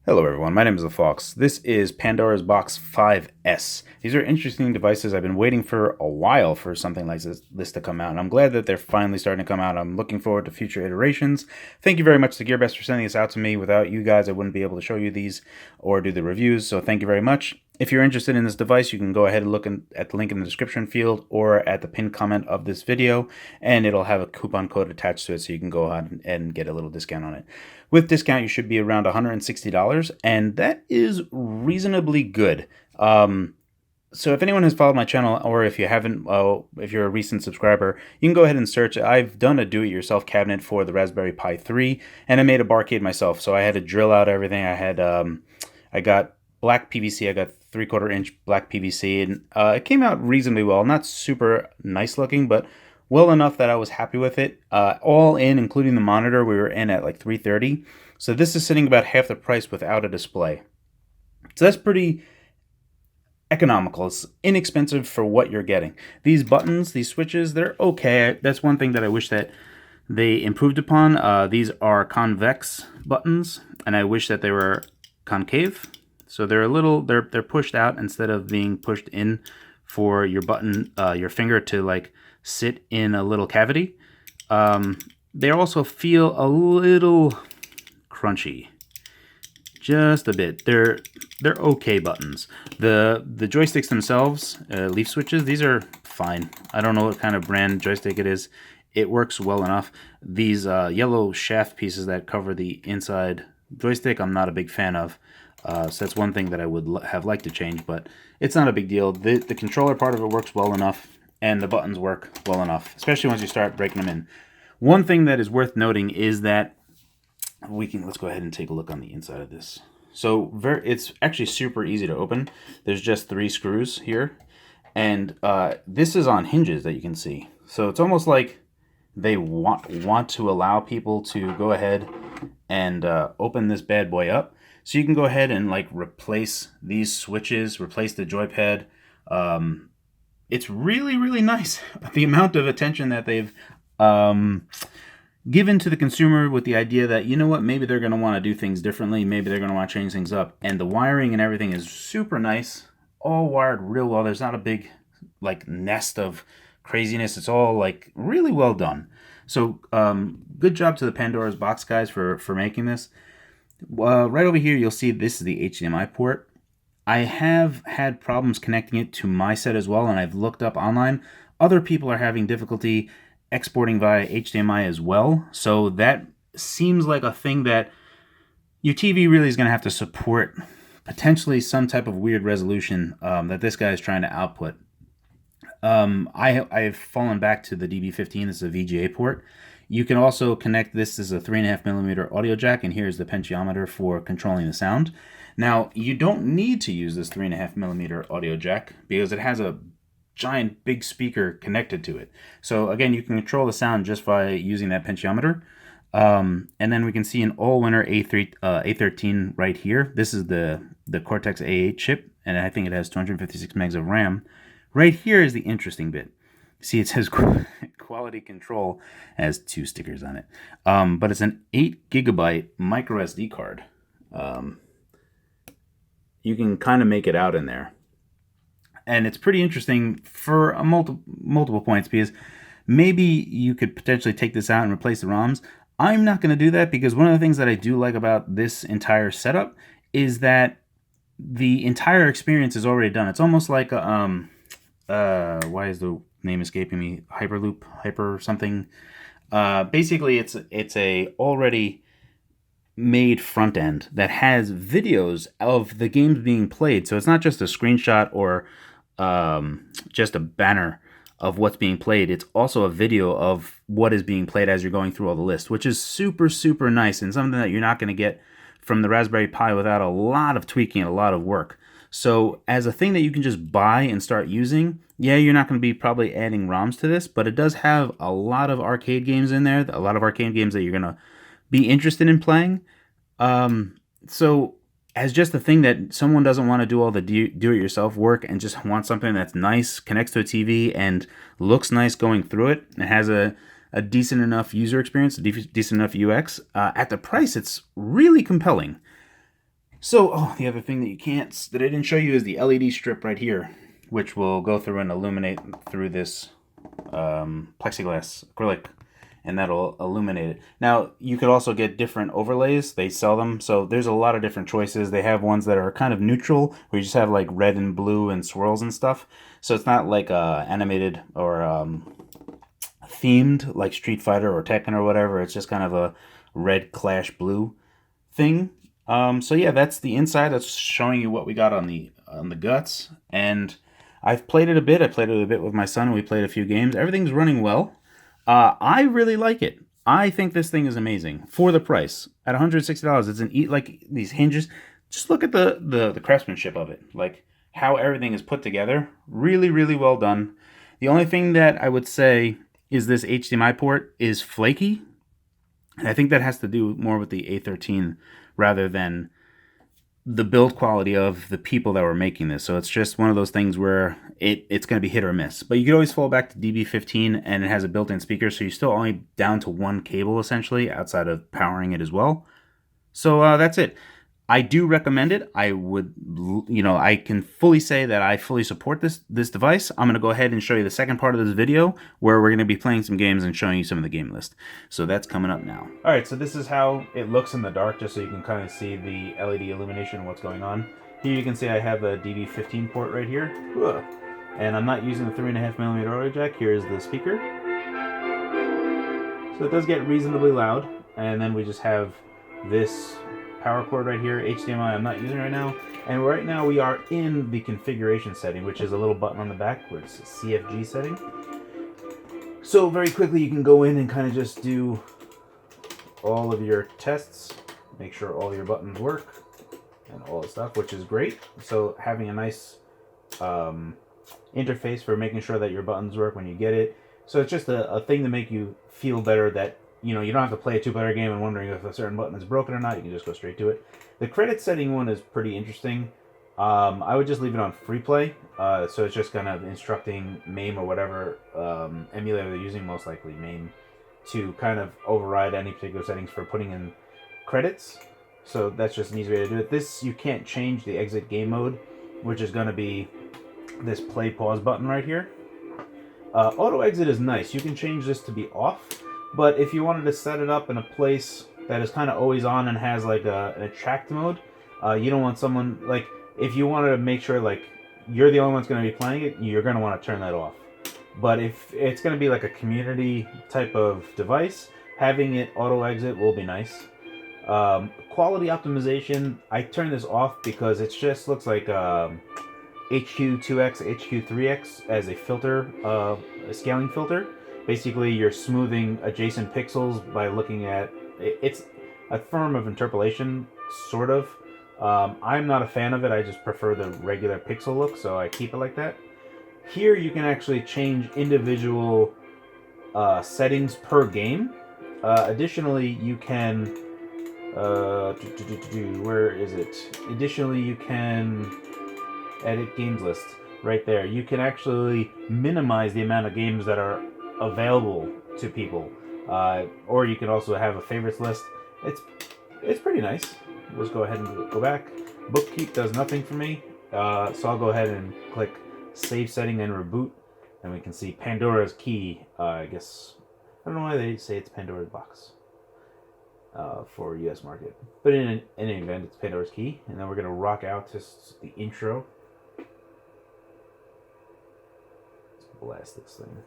Hello everyone, my name is the Phawx. This is Pandora's Box 5S. These are interesting devices. I've been waiting for a while for something like this to come out, and I'm glad that they're finally starting to come out. I'm looking forward to future iterations. Thank you very much to GearBest for sending this out to me. Without you guys, I wouldn't be able to show you these or do the reviews, so thank you very much. If you're interested in this device, you can go ahead and look at the link in the description field or at the pinned comment of this video, and it'll have a coupon code attached to it, so you can go ahead and get a little discount on it. With discount, you should be around $160, and that is reasonably good. So if anyone has followed my channel, or if you haven't, if you're a recent subscriber, you can go ahead and search. I've done a do-it-yourself cabinet for the Raspberry Pi 3, and I made a barcade myself. So I had to drill out everything. I got black PVC. I got 3/4 inch black PVC, and it came out reasonably well. Not super nice looking, but well enough that I was happy with it. All in, including the monitor, we were in at like $330. So this is sitting about half the price without a display. So that's pretty economical. It's inexpensive for what you're getting. These buttons, these switches, they're okay. That's one thing that I wish that they improved upon. These are convex buttons, and I wish that they were concave. So they're they're pushed out instead of being pushed in for your button, your finger to like sit in a little cavity. They also feel a little crunchy, just a bit. They're okay buttons. The joysticks themselves, leaf switches, these are fine. I don't know what kind of brand joystick it is. It works well enough. These yellow shaft pieces that cover the inside joystick, I'm not a big fan of. So that's one thing that I would have liked to change, but it's not a big deal. The controller part of it works well enough, and the buttons work well enough, especially once you start breaking them in. One thing that is worth noting is that let's go ahead and take a look on the inside of this. So it's actually super easy to open. There's just 3 screws here, and this is on hinges that you can see. So it's almost like they want to allow people to go ahead and open this bad boy up. So you can go ahead and like replace these switches, replace the joypad. It's really nice. The amount of attention that they've given to the consumer with the idea that, you know what, maybe they're going to want to do things differently. Maybe they're going to want to change things up. And the wiring and everything is super nice. All wired real well. There's not a big like nest of craziness. It's all like really well done. So good job to the Pandora's Box guys for making this. Right over here, you'll see this is the HDMI port. I have had problems connecting it to my set as well, and I've looked up online. Other people are having difficulty exporting via HDMI as well, so that seems like a thing that your TV really is going to have to support, potentially some type of weird resolution that this guy is trying to output. I've fallen back to the DB15. This is a VGA port. You can also connect this as a 3.5mm audio jack, and here's the potentiometer for controlling the sound. Now, you don't need to use this 3.5mm audio jack because it has a giant big speaker connected to it. So again, you can control the sound just by using that potentiometer. And then we can see an all-winner A13 right here. This is the Cortex A8 chip, and I think it has 256 megs of RAM. Right here is the interesting bit. See, it says quality control. It has 2 stickers on it. But it's an 8GB micro SD card. You can kind of make it out in there. And it's pretty interesting for multiple points, because maybe you could potentially take this out and replace the ROMs. I'm not going to do that, because one of the things that I do like about this entire setup is that the entire experience is already done. It's almost like a, why is the name escaping me? Hyper something. Basically, it's a already made front end that has videos of the games being played. So it's not just a screenshot or just a banner of what's being played. It's also a video of what is being played as you're going through all the lists, which is super nice, and something that you're not going to get from the Raspberry Pi without a lot of tweaking and a lot of work. So as a thing that you can just buy and start using, yeah, you're not going to be probably adding ROMs to this, but it does have a lot of arcade games in there, a lot of arcade games that you're going to be interested in playing. So as just a thing that someone doesn't want to do all the do-it-yourself work and just wants something that's nice, connects to a TV, and looks nice going through it, and has a decent enough user experience, a decent enough UX, at the price, it's really compelling. So, the other thing that I didn't show you is the LED strip right here, which will go through and illuminate through this plexiglass acrylic, and that'll illuminate it. Now, you could also get different overlays. They sell them, so there's a lot of different choices. They have ones that are kind of neutral, where you just have like red and blue and swirls and stuff. So it's not like animated or themed like Street Fighter or Tekken or whatever. It's just kind of a red clash blue thing. So yeah, that's the inside. That's showing you what we got on the guts, and I've played it a bit. I played it a bit with my son. We played a few games. Everything's running well. I really like it. I think this thing is amazing for the price. At $160, it's like these hinges. Just look at the craftsmanship of it. Like how everything is put together. Really, really well done. The only thing that I would say is this HDMI port is flaky. And I think that has to do more with the A13 rather than the build quality of the people that were making this. So it's just one of those things where it's going to be hit or miss. But you can always fall back to DB15, and it has a built-in speaker, so you're still only down to one cable essentially outside of powering it as well. So that's it. I do recommend it. I would, I can fully say that I fully support this device. I'm going to go ahead and show you the second part of this video where we're going to be playing some games and showing you some of the game list. So that's coming up now. All right, so this is how it looks in the dark, just so you can kind of see the LED illumination and what's going on. Here you can see I have a DB15 port right here. And I'm not using the 3.5mm audio jack. Here's the speaker. So it does get reasonably loud. And then we just have this power cord right here, HDMI I'm not using right now, and right now we are in the configuration setting, which is a little button on the back where it's a CFG setting. So very quickly you can go in and kind of just do all of your tests, make sure all your buttons work and all the stuff, which is great. So having a nice interface for making sure that your buttons work when you get it. So it's just a thing to make you feel better that you don't have to play a two-player game and wondering if a certain button is broken or not. You can just go straight to it. The credit setting one is pretty interesting. I would just leave it on free play. So it's just kind of instructing MAME or whatever emulator they're using, most likely MAME, to kind of override any particular settings for putting in credits. So that's just an easy way to do it. This, you can't change the exit game mode, which is going to be this play pause button right here. Auto exit is nice. You can change this to be off. But if you wanted to set it up in a place that is kind of always on and has like an attract mode, you don't want someone, like, if you wanted to make sure like you're the only one that's going to be playing it, you're going to want to turn that off. But if it's going to be like a community type of device, having it auto exit will be nice. Quality optimization, I turn this off because it just looks like HQ2X, HQ3X as a filter, a scaling filter. Basically, you're smoothing adjacent pixels by looking at... It's a form of interpolation, sort of. I'm not a fan of it. I just prefer the regular pixel look, so I keep it like that. Here, you can actually change individual settings per game. Additionally, you can... where is it? Additionally, you can edit games list right there. You can actually minimize the amount of games that are available to people, or you can also have a favorites list. It's pretty nice. Let's go ahead and go back. Bookkeep does nothing for me, so I'll go ahead and click save setting and reboot, and we can see Pandora's key. I guess I don't know why they say it's Pandora's box for US market, but in any event, it's Pandora's key. And then we're gonna rock out to the intro. Let's blast this thing.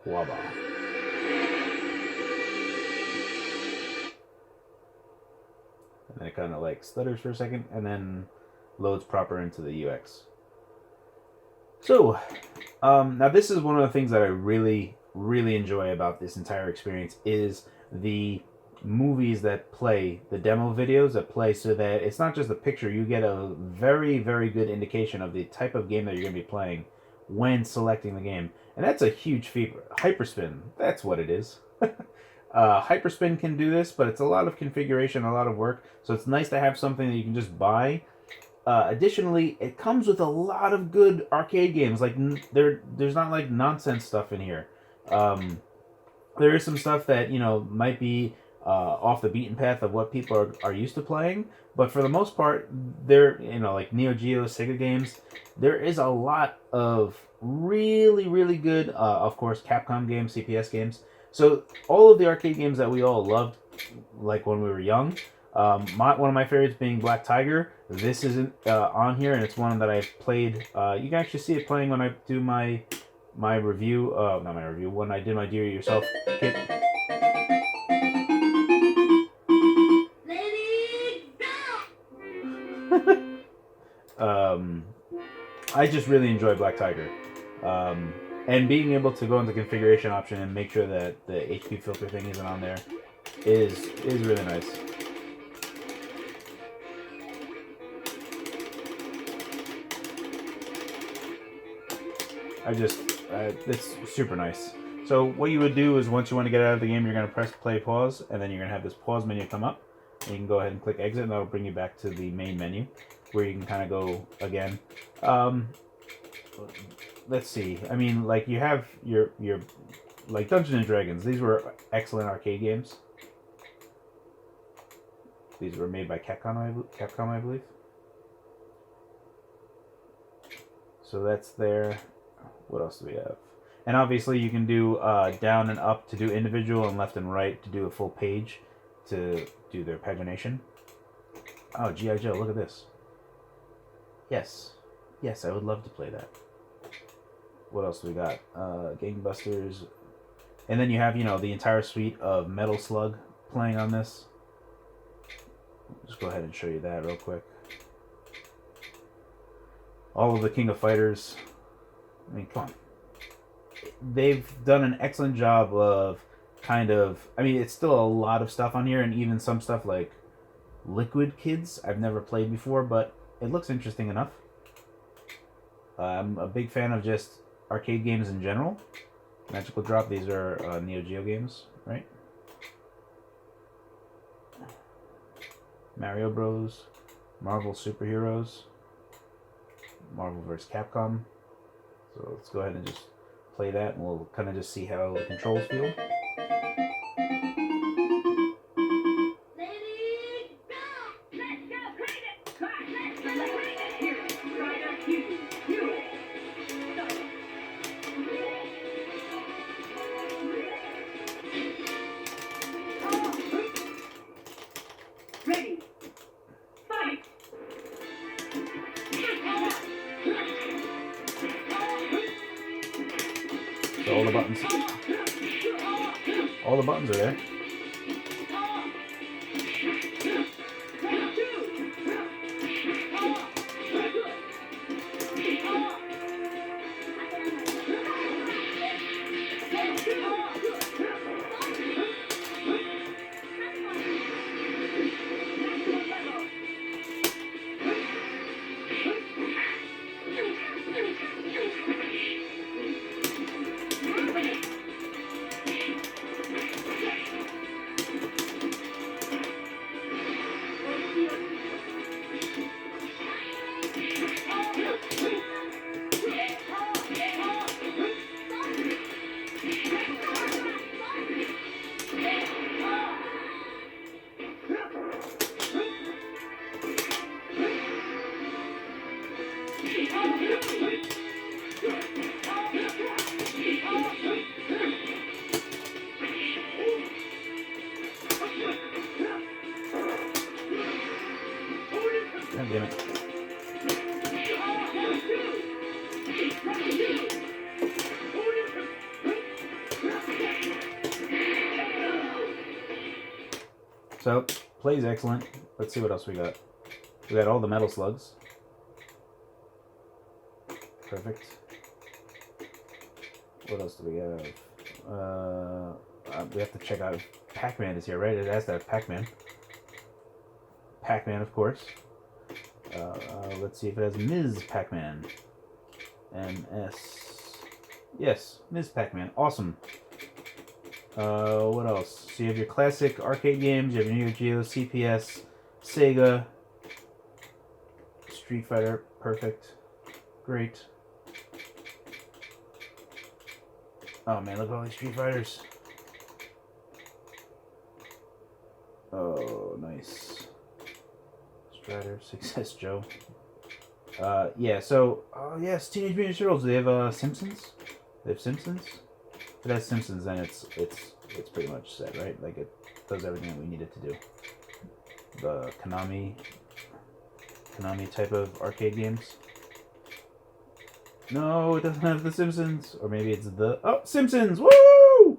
Waba. And then it kind of like stutters for a second and then loads proper into the UX. So, now this is one of the things that I really, really enjoy about this entire experience is the movies that play, the demo videos that play, so that it's not just a picture, you get a very, very good indication of the type of game that you're going to be playing when selecting the game. And that's a huge feat. HyperSpin, that's what it is. HyperSpin can do this, but it's a lot of configuration, a lot of work. So it's nice to have something that you can just buy. Additionally, it comes with a lot of good arcade games. Like there's not like nonsense stuff in here. There is some stuff that might be off the beaten path of what people are used to playing, but for the most part, they're like Neo-Geo, Sega games. There is a lot of really good, of course, Capcom games, CPS games. So all of the arcade games that we all loved, like when we were young. One of my favorites being Black Tiger. This isn't on here, and it's one that I've played. You can actually see it playing when I do my review. Not my review. When I did my Do It Yourself kit. I just really enjoy Black Tiger. And being able to go into configuration option and make sure that the HP filter thing isn't on there is really nice. It's super nice. So what you would do is once you want to get out of the game, you're going to press play pause, and then you're going to have this pause menu come up. And you can go ahead and click exit, and that'll bring you back to the main menu, where you can kind of go again. Let's see. I mean, like you have your like Dungeons and Dragons. These were excellent arcade games. These were made by Capcom, I believe. So that's there. What else do we have? And obviously you can do down and up to do individual and left and right to do a full page to do their pagination. Oh, G.I. Joe, look at this. Yes. Yes, I would love to play that. What else do we got? Gangbusters. And then you have, the entire suite of Metal Slug playing on this. Just go ahead and show you that real quick. All of the King of Fighters. I mean, come on. They've done an excellent job of it's still a lot of stuff on here, and even some stuff like Liquid Kids I've never played before, but it looks interesting enough. I'm a big fan of just arcade games in general. Magical Drop, these are Neo-Geo games, right? Mario Bros. Marvel Superheroes. Marvel vs. Capcom. So let's go ahead and just play that, and we'll kind of just see how the controls feel. So all the buttons are there. God damn it. So, plays excellent. Let's see what else we got. We got all the Metal Slugs. Perfect. What else do we have? We have to check out if Pac-Man is here, right? It has to have Pac-Man. Pac-Man, of course. Let's see if it has Ms. Pac-Man. MS. Yes, Ms. Pac-Man. Awesome. What else? So you have your classic arcade games. You have your Neo-Geo, CPS, Sega, Street Fighter. Perfect. Great. Oh man, look at all these Street Fighters. Oh, nice. Strider, Success Joe. Yeah, so, yes, Teenage Mutant Ninja Turtles. They have, Simpsons? They have Simpsons? If it has Simpsons, then it's pretty much set, right? Like, it does everything that we need it to do. The Konami type of arcade games. No, it doesn't have the Simpsons. Or maybe it's the... Oh, Simpsons! Woo!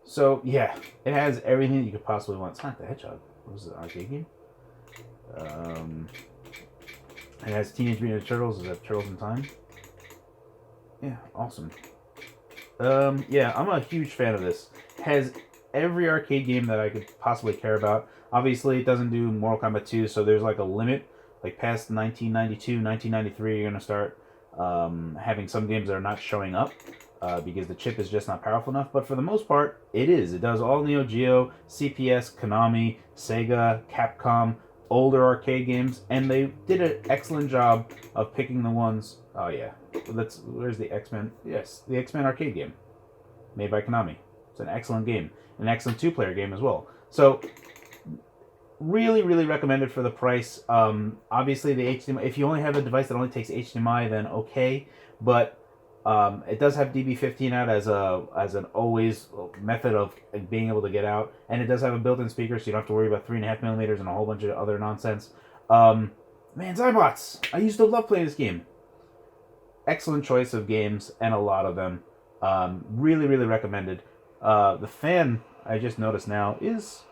So, yeah, it has everything you could possibly want. Sonic the Hedgehog. What was the arcade game? It has Teenage Mutant Ninja Turtles. Is that Turtles in Time? Yeah, awesome. Yeah, I'm a huge fan of this. It has every arcade game that I could possibly care about. Obviously, it doesn't do Mortal Kombat 2, so there's like a limit. Like past 1992, 1993, you're going to start having some games that are not showing up because the chip is just not powerful enough. But for the most part, it is. It does all Neo-Geo, CPS, Konami, Sega, Capcom, older arcade games, and they did an excellent job of picking the ones. Oh yeah, where's the X-Men? Yes, the X-Men arcade game, made by Konami. It's an excellent game, an excellent two-player game as well. So, really, really recommended for the price. Obviously, the HDMI. If you only have a device that only takes HDMI, then okay. But it does have DB15 out as an always method of being able to get out, and it does have a built-in speaker, so you don't have to worry about 3.5 millimeters and a whole bunch of other nonsense. Man, Zybots! I used to love playing this game. Excellent choice of games, and a lot of them. Really, really recommended. The fan, I just noticed now, is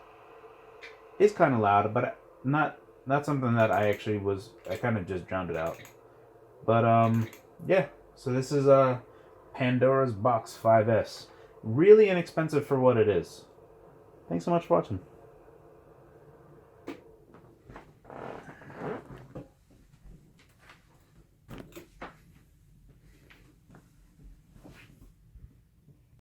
kind of loud, but not something that I kind of just drowned it out. But yeah. So this is Pandora's Box 5S. Really inexpensive for what it is. Thanks so much for watching.